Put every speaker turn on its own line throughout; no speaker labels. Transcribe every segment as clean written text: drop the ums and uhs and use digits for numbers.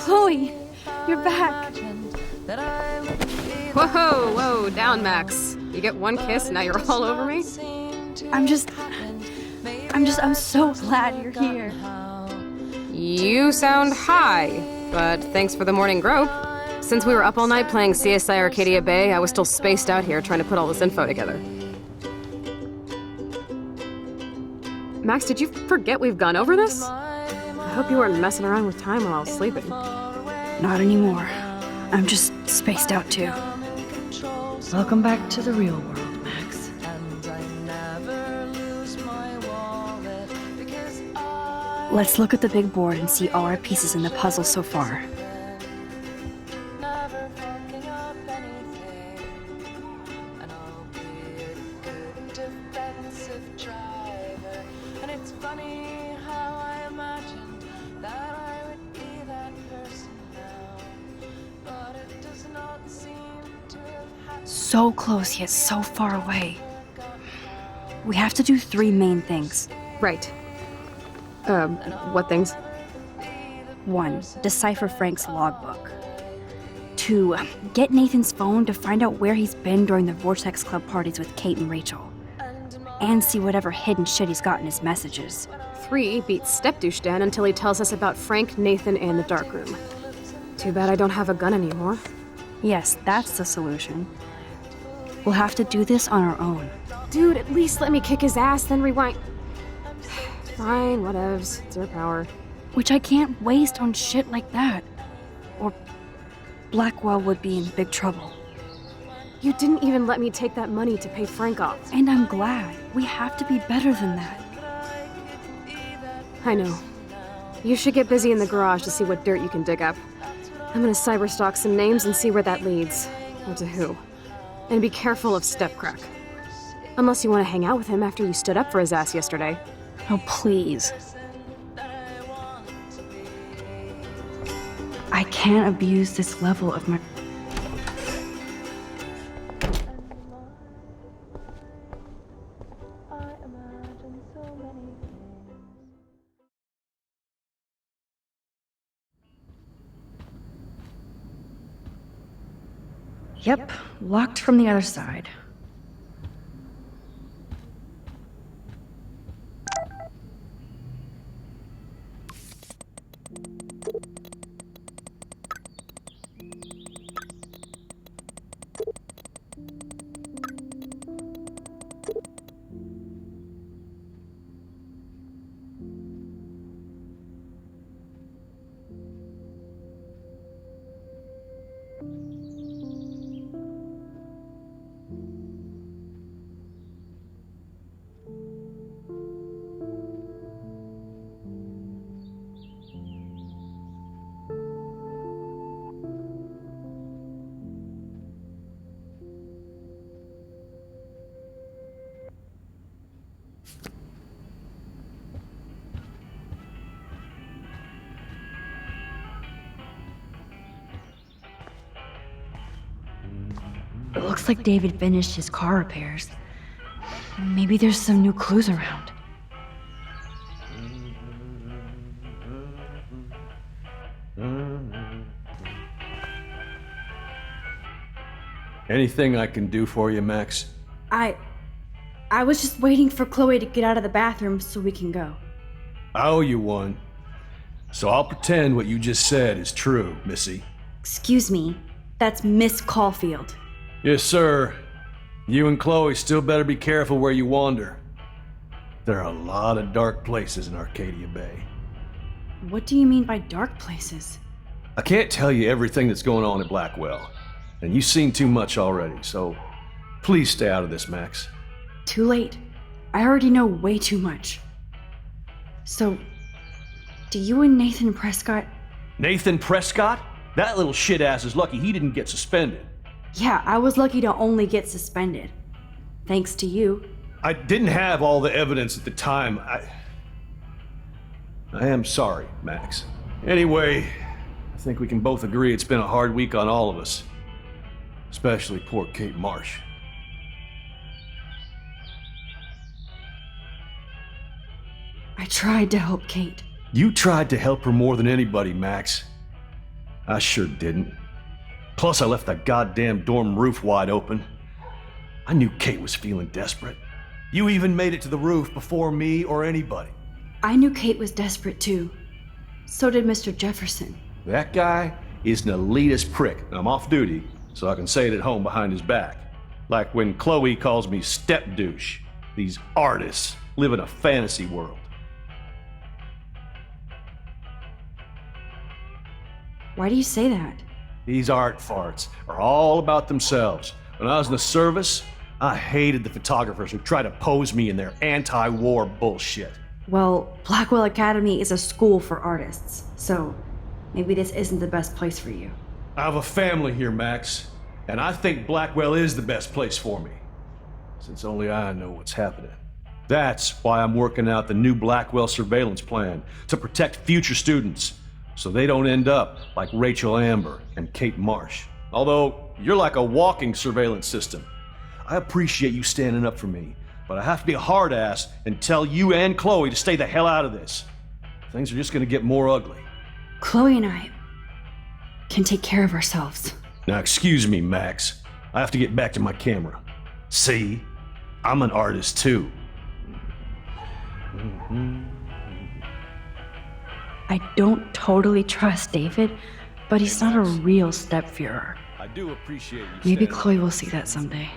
Chloe, you're back.
Whoa, down, Max. You get one kiss, now you're all over me?
I'm so glad you're here.
You sound high, but thanks for the morning grope. Since we were up all night playing CSI Arcadia Bay, I was still spaced out here trying to put all this info together. Max, did you forget we've gone over this? I hope you weren't messing around with time while I was sleeping.
Not anymore. I'm just spaced out too.
Welcome back to the real world, Max.
Let's look at the big board and see all our pieces in the puzzle so far. So close yet so far away. We have to do 3 main things.
Right. What things?
1. Decipher Frank's logbook. 2. Get Nathan's phone to find out where he's been during the Vortex Club parties with Kate and Rachel. And see whatever hidden shit he's got in his messages.
3. Beat Stepdouche Dan until he tells us about Frank, Nathan, and the darkroom. Too bad I don't have a gun anymore.
Yes, that's the solution. We'll have to do this on our own.
Dude, at least let me kick his ass, then rewind. Fine, whatevs. It's your power.
Which I can't waste on shit like that. Or Blackwell would be in big trouble.
You didn't even let me take that money to pay Frank off.
And I'm glad. We have to be better than that.
I know. You should get busy in the garage to see what dirt you can dig up. I'm gonna cyberstalk some names and see where that leads. Or to who. And be careful of Stepcrack. Unless you want to hang out with him after you stood up for his ass yesterday.
Oh, please. I can't abuse this level of my...
Yep, locked from the other side. It looks like David finished his car repairs. Maybe there's some new clues around.
Anything I can do for you, Max?
I was just waiting for Chloe to get out of the bathroom so we can go.
I owe you one. So I'll pretend what you just said is true, Missy.
Excuse me, that's Miss Caulfield.
Yes, sir. You and Chloe still better be careful where you wander. There are a lot of dark places in Arcadia Bay.
What do you mean by dark places?
I can't tell you everything that's going on at Blackwell, and you've seen too much already, so please stay out of this, Max.
Too late. I already know way too much. So, do you and Nathan Prescott...
Nathan Prescott? That little shit-ass is lucky he didn't get suspended.
Yeah, I was lucky to only get suspended. Thanks to you.
I didn't have all the evidence at the time. I am sorry, Max. Anyway, I think we can both agree it's been a hard week on all of us. Especially poor Kate Marsh.
I tried to help Kate.
You tried to help her more than anybody, Max. I sure didn't. Plus, I left that goddamn dorm roof wide open. I knew Kate was feeling desperate. You even made it to the roof before me or anybody.
I knew Kate was desperate too. So did Mr. Jefferson.
That guy is an elitist prick, and I'm off duty, so I can say it at home behind his back. Like when Chloe calls me step douche. These artists live in a fantasy world.
Why do you say that?
These art farts are all about themselves. When I was in the service, I hated the photographers who try to pose me in their anti-war bullshit.
Well, Blackwell Academy is a school for artists, so maybe this isn't the best place for you.
I have a family here, Max, and I think Blackwell is the best place for me, since only I know what's happening. That's why I'm working out the new Blackwell surveillance plan to protect future students, so they don't end up like Rachel Amber and Kate Marsh. Although, you're like a walking surveillance system. I appreciate you standing up for me, but I have to be a hard ass and tell you and Chloe to stay the hell out of this. Things are just gonna get more ugly.
Chloe and I can take care of ourselves.
Now excuse me, Max. I have to get back to my camera. See? I'm an artist too.
I don't totally trust David, but he's not a real step-Führer.
I do appreciate you.
Maybe Chloe will see that someday.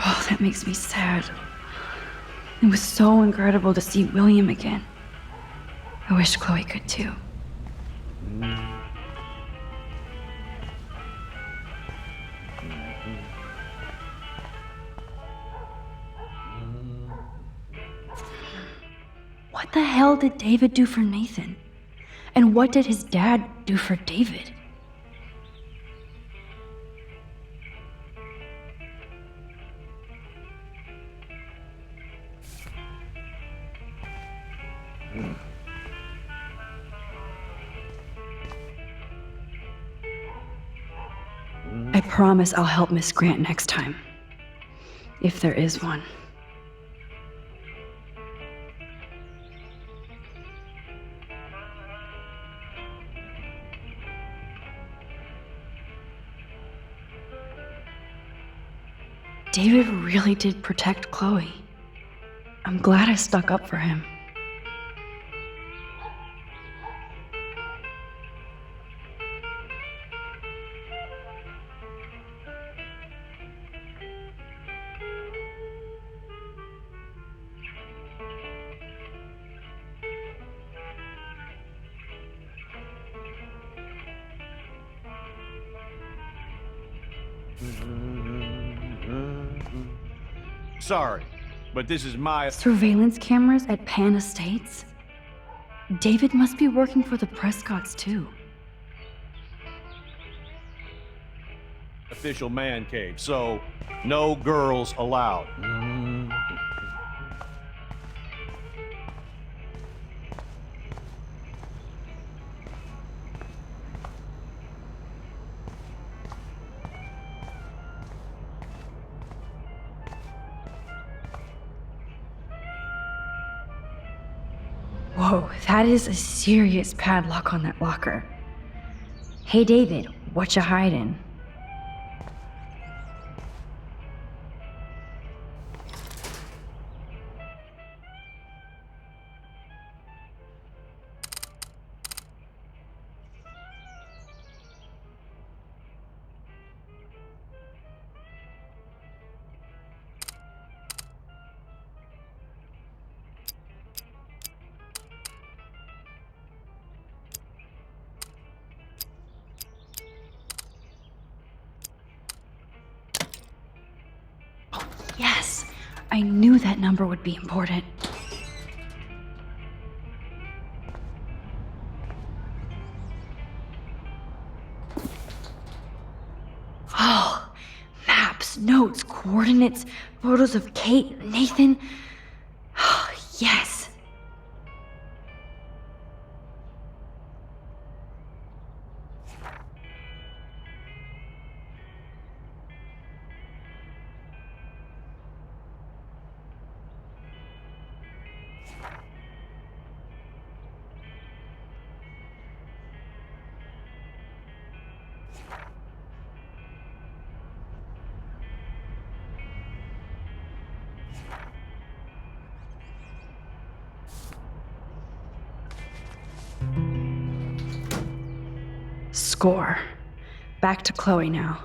Oh, that makes me sad. It was so incredible to see William again. I wish Chloe could too. What the hell did David do for Nathan? And what did his dad do for David? I promise I'll help Miss Grant next time. If there is one. David really did protect Chloe. I'm glad I stuck up for him.
Sorry, but this is my
Surveillance cameras at Pan Estates? David must be working for the Prescotts too.
official man cave, so no girls allowed.
Whoa, that is a serious padlock on that locker. Hey David, what you hiding? Yes, I knew that number would be important. Oh, maps, notes, coordinates, photos of Kate, Nathan. Oh, yes. score. Back to Chloe now.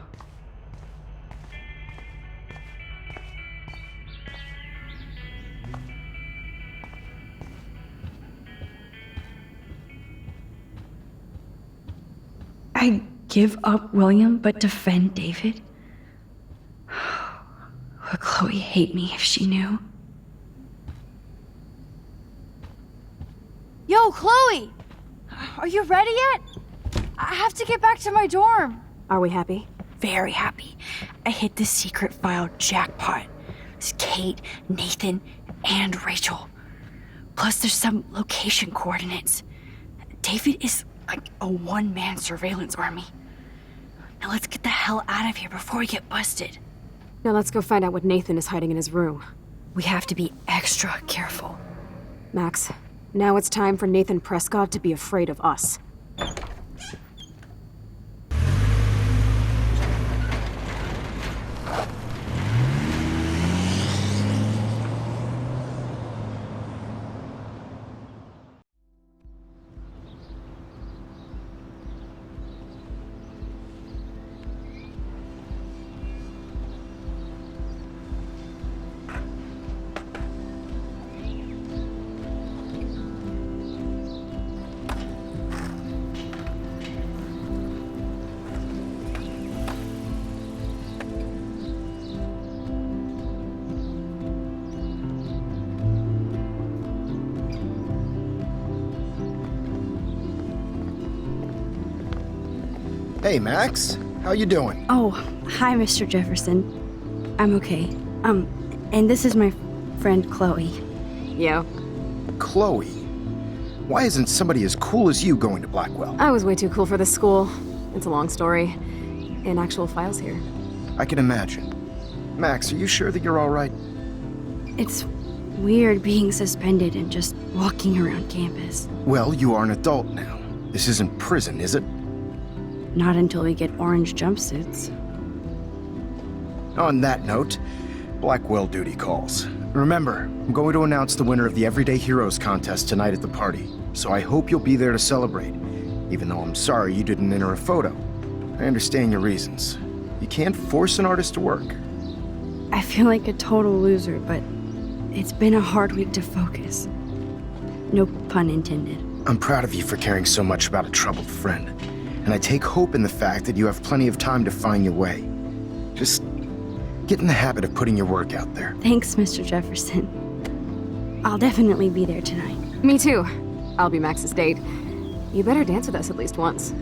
I give up William but defend David? Would Chloe hate me if she knew?
Yo, Chloe! Are you ready yet? I have to get back to my dorm.
Are we happy?
Very happy. I hit the secret file jackpot. It's Kate, Nathan, and Rachel. Plus there's some location coordinates. David is like a one-man surveillance army. Now let's get the hell out of here before we get busted.
Now let's go find out what Nathan is hiding in his room.
We have to be extra careful.
Max, now it's time for Nathan Prescott to be afraid of us.
Hey, Max. How you doing?
Oh, hi, Mr. Jefferson. I'm okay. And this is my friend Chloe.
Yo.
Chloe. Why isn't somebody as cool as you going to Blackwell?
I was way too cool for this school. It's a long story. In actual files here.
I can imagine. Max, are you sure that you're all right?
It's weird being suspended and just walking around campus.
Well, you are an adult now. This isn't prison, is it?
Not until we get orange jumpsuits.
On that note, Blackwell duty calls. Remember, I'm going to announce the winner of the Everyday Heroes contest tonight at the party, so I hope you'll be there to celebrate, even though I'm sorry you didn't enter a photo. I understand your reasons. You can't force an artist to work.
I feel like a total loser, but it's been a hard week to focus. No pun intended.
I'm proud of you for caring so much about a troubled friend, and I take hope in the fact that you have plenty of time to find your way. Just get in the habit of putting your work out there.
Thanks, Mr. Jefferson. I'll definitely be there tonight.
Me too. I'll be Max's date. You better dance with us at least once.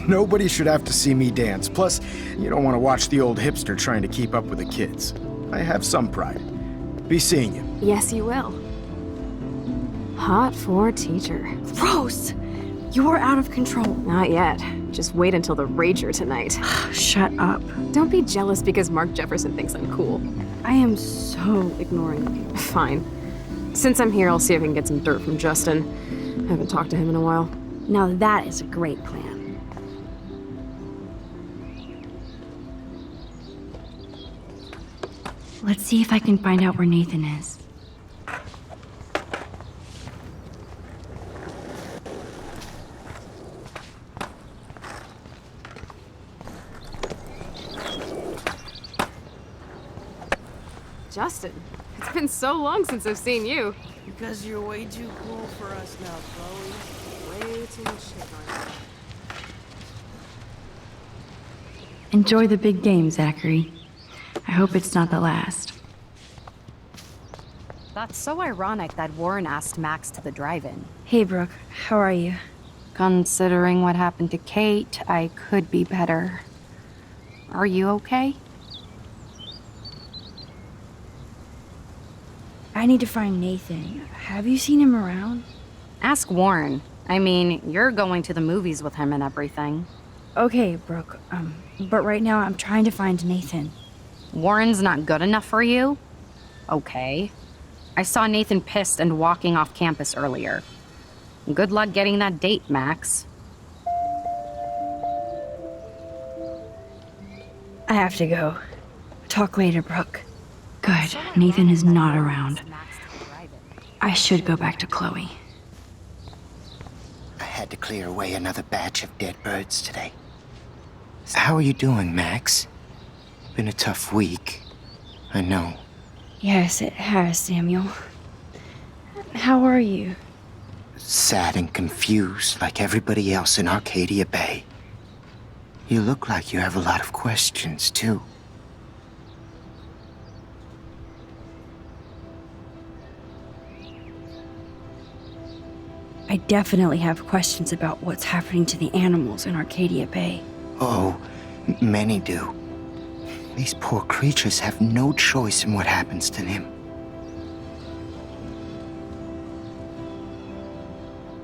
Nobody should have to see me dance. Plus, you don't want to watch the old hipster trying to keep up with the kids. I have some pride. Be seeing you.
Yes, you will. Hot for teacher.
Rose! You are out of control.
Not yet. Just wait until the Rager tonight.
Shut up.
Don't be jealous because Mark Jefferson thinks I'm cool.
I am so ignoring you.
Fine. Since I'm here, I'll see if I can get some dirt from Justin. I haven't talked to him in a while.
Now that is a great plan. Let's see if I can find out where Nathan is.
Justin, it's been so long since I've seen you.
Because you're way too cool for us now, Chloe.
Way too much shit going on.
Enjoy the big game, Zachary. I hope it's not the last.
That's so ironic that Warren asked Max to the drive-in.
Hey, Brooke. How are you?
Considering what happened to Kate, I could be better. Are you okay?
I need to find Nathan. Have you seen him around?
Ask Warren. I mean, you're going to the movies with him and everything.
Okay, Brooke. But right now I'm trying to find Nathan.
Warren's not good enough for you? Okay. I saw Nathan pissed and walking off campus earlier. Good luck getting that date, Max.
I have to go. Talk later, Brooke. Good. Nathan is not around. I should go back to Chloe.
I had to clear away another batch of dead birds today.
How are you doing, Max? Been a tough week. I know.
Yes, it has, Samuel. How are you?
Sad and confused like everybody else in Arcadia Bay. You look like you have a lot of questions, too.
I definitely have questions about what's happening to the animals in Arcadia Bay.
Oh, many do. These poor creatures have no choice in what happens to them.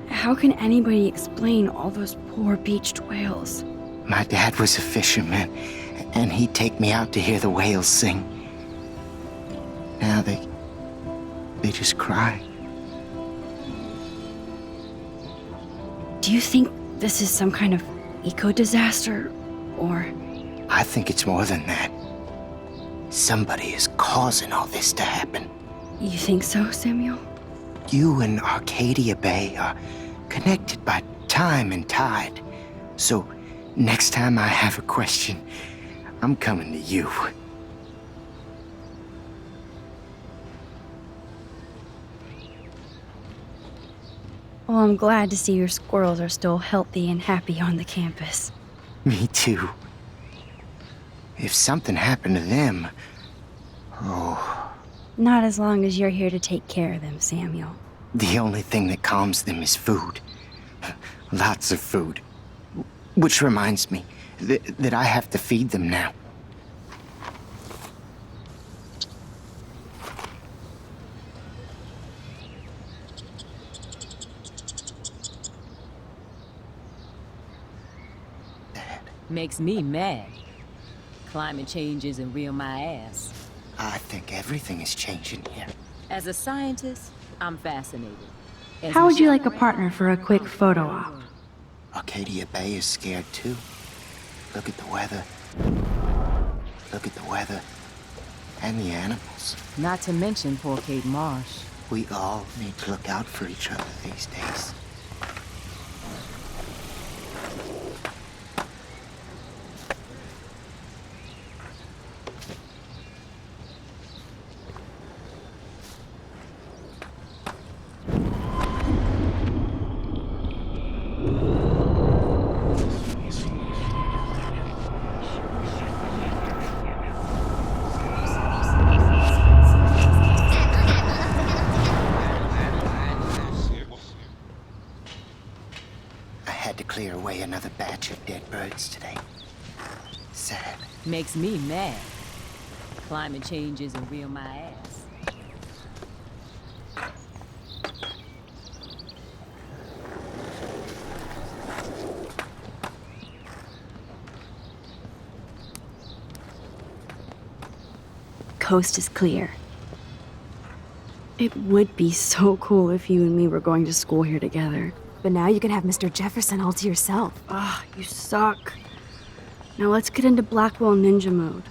How can anybody explain all those poor beached whales?
My dad was a fisherman, and he'd take me out to hear the whales sing. Now they just cry.
Do you think this is some kind of eco-disaster, or...
I think it's more than that. Somebody is causing all this to happen.
You think so, Samuel?
You and Arcadia Bay are connected by time and tide. So, next time I have a question, I'm coming to you.
Well, I'm glad to see your squirrels are still healthy and happy on the campus.
Me too. If something happened to them... Oh,
Not as long as you're here to take care of them, Samuel.
the only thing that calms them is food. Lots of food. Which reminds me that I have to feed them now.
Makes me mad. Climate change isn't real my ass.
I think everything is changing here.
As a scientist, I'm fascinated. As
How would you like a
Michelle-
partner for a quick photo op?
Arcadia Bay is scared too. Look at the weather. Look at the weather. And the animals.
Not to mention poor Kate Marsh.
We all need to look out for each other these days. I had to clear away another batch of dead birds today. Sad.
Makes me mad. Climate change isn't real my ass.
Coast is clear. It would be so cool if you and me were going to school here together.
But now you can have Mr. Jefferson all to yourself.
Ah, you suck. Now let's get into Blackwell Ninja mode.